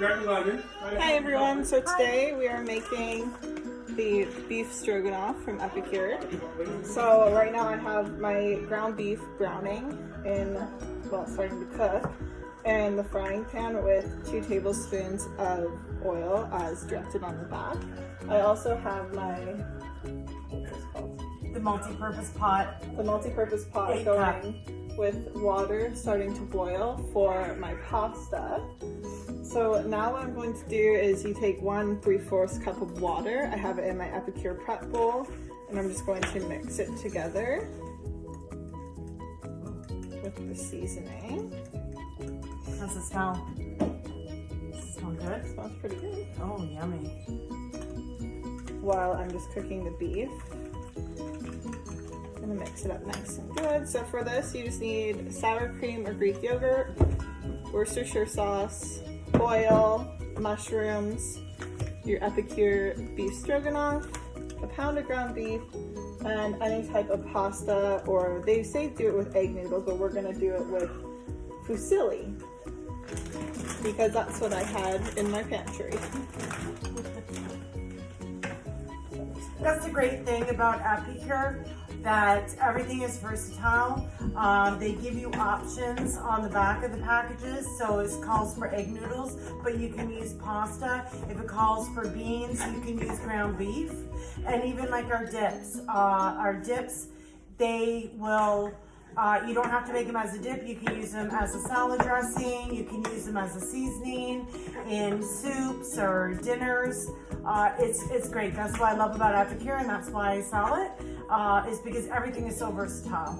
Hi everyone, so today we are making the beef stroganoff from Epicure. So right now I have my ground beef browning starting to cook in the frying pan with 2 tablespoons of oil as directed on the back. I also have my, what's this called? The multi-purpose pot. The multi-purpose pot going with water starting to boil for my pasta. So now what I'm going to do is you take 1 3/4 cup of water. I have it in my Epicure prep bowl, and I'm just going to mix it together with the seasoning. How's it smell? Does it smell good? It smells pretty good. Oh, yummy. While I'm just cooking the beef, I'm gonna mix it up nice and good. So for this, you just need sour cream or Greek yogurt, Worcestershire sauce, oil, mushrooms, your Epicure beef stroganoff, a pound of ground beef, and any type of pasta, or they say do it with egg noodles, but we're gonna do it with fusilli because that's what I had in my pantry. That's the great thing about Epicure, that everything is versatile. They give you options on the back of the packages, so it calls for egg noodles, but you can use pasta. If it calls for beans, you can use ground beef. And even like our dips, they will, you don't have to make them as a dip. You can use them as a salad dressing. You can use them as a seasoning in soups or dinners. It's great. That's what I love about Epicure, and that's why I sell it, is because everything is so versatile.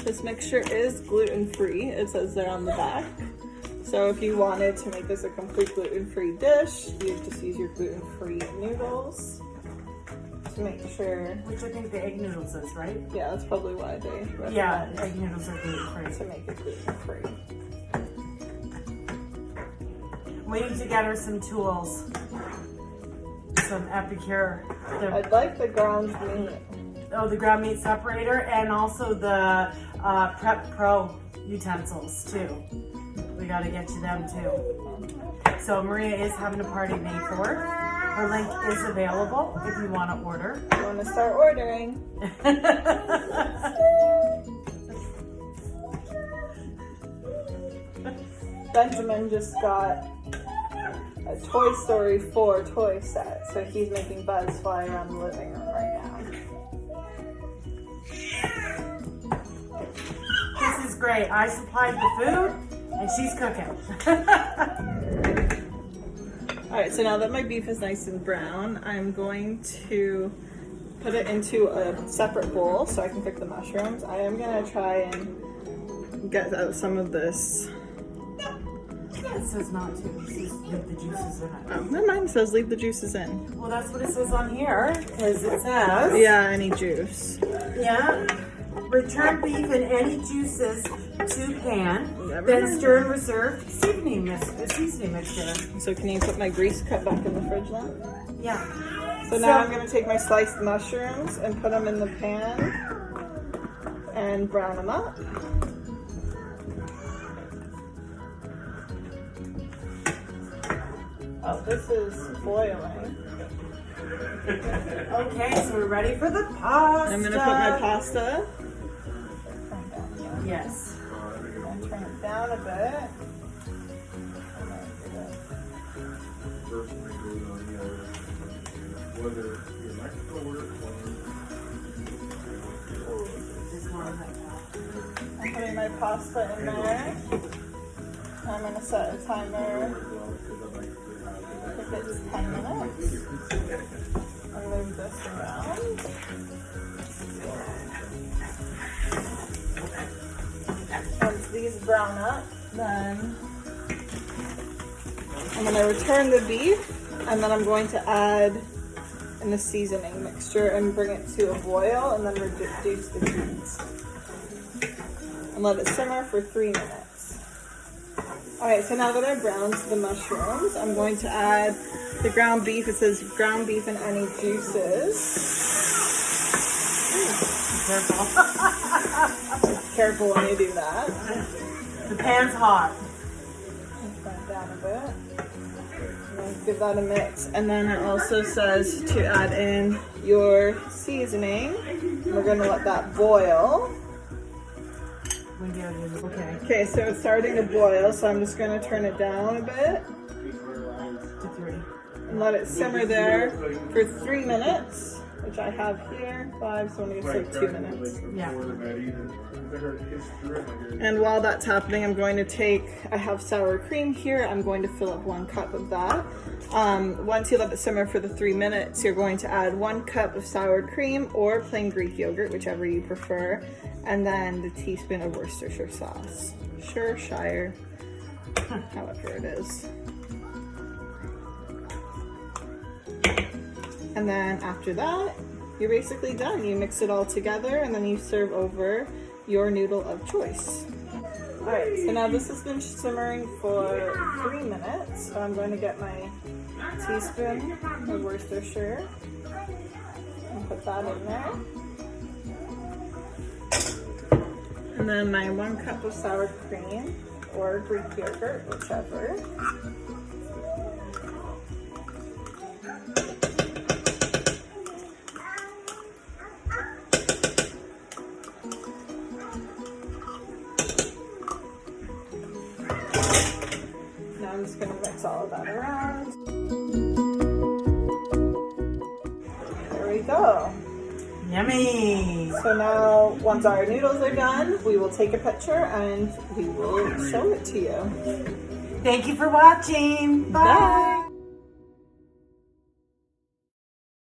This mixture is gluten-free, it says there on the back. So if you wanted to make this a complete gluten-free dish, you just use your gluten-free noodles to make sure. Which I think the egg noodles is, right? Yeah, that's probably why they recommend. Yeah, egg noodles are gluten-free. To make it gluten-free. We need to get her some tools. Some Epicure. I'd like the ground meat. Oh, the ground meat separator, and also the Prep Pro utensils too. We got to get to them too. So Maria is having a party May 4th. Her link is available if you want to order. You want to start ordering? Benjamin just got a Toy Story 4 toy set, so he's making Buzz fly around the living room right now. This is great. I supplied the food, and she's cooking. Alright, so now that my beef is nice and brown, I'm going to put it into a separate bowl so I can cook the mushrooms. I am going to try and get out some of this. It says not to. It says leave the juices in it. Oh, mine says leave the juices in. Well, that's what it says on here, because it says... Yeah, any juice. Yeah. Return beef and any juices to pan, then stir and reserve seasoning mixture. So can you put my grease cut back in the fridge then? Yeah. So now I'm going to take my sliced mushrooms and put them in the pan and brown them up. Oh, this is boiling. Okay, so we're ready for the pasta. I'm going to put my pasta. Yes. And turn it down a bit. I'm putting my pasta in there. I'm going to set a timer if it's 10 minutes. I'll move this around. Once these brown up, then I'm going to return the beef, and then I'm going to add in the seasoning mixture and bring it to a boil, and then reduce the heat. And let it simmer for 3 minutes. Alright, so now that I've browned the mushrooms, I'm going to add The ground beef, it says ground beef and any juices. Careful. Careful when you do that. The pan's hot. Turn it down a bit. And then give that a mix. And then it also says to add in your seasoning. We're gonna let that boil. Okay. Okay, so it's starting to boil, so I'm just gonna turn it down a bit. To 3. And let it simmer there for 3 minutes, which I have here. 5, so I'm gonna say 2 minutes. Yeah. And while that's happening, I'm going to take, I have sour cream here. I'm going to fill up 1 cup of that. Once you let it simmer for the 3 minutes, you're going to add 1 cup of sour cream or plain Greek yogurt, whichever you prefer. And then the teaspoon of Worcestershire sauce. Shire, however it is. And then after that, you're basically done. You mix it all together and then you serve over your noodle of choice. Alright, so now this has been simmering for 3 minutes. So I'm going to get my teaspoon of Worcestershire and put that in there. And then my 1 cup of sour cream or Greek yogurt, whichever. Now I'm just going to mix all of that around. There we go. Yummy! So now, once our noodles are done, we will take a picture and we will show it to you. Thank you for watching. Bye. Bye.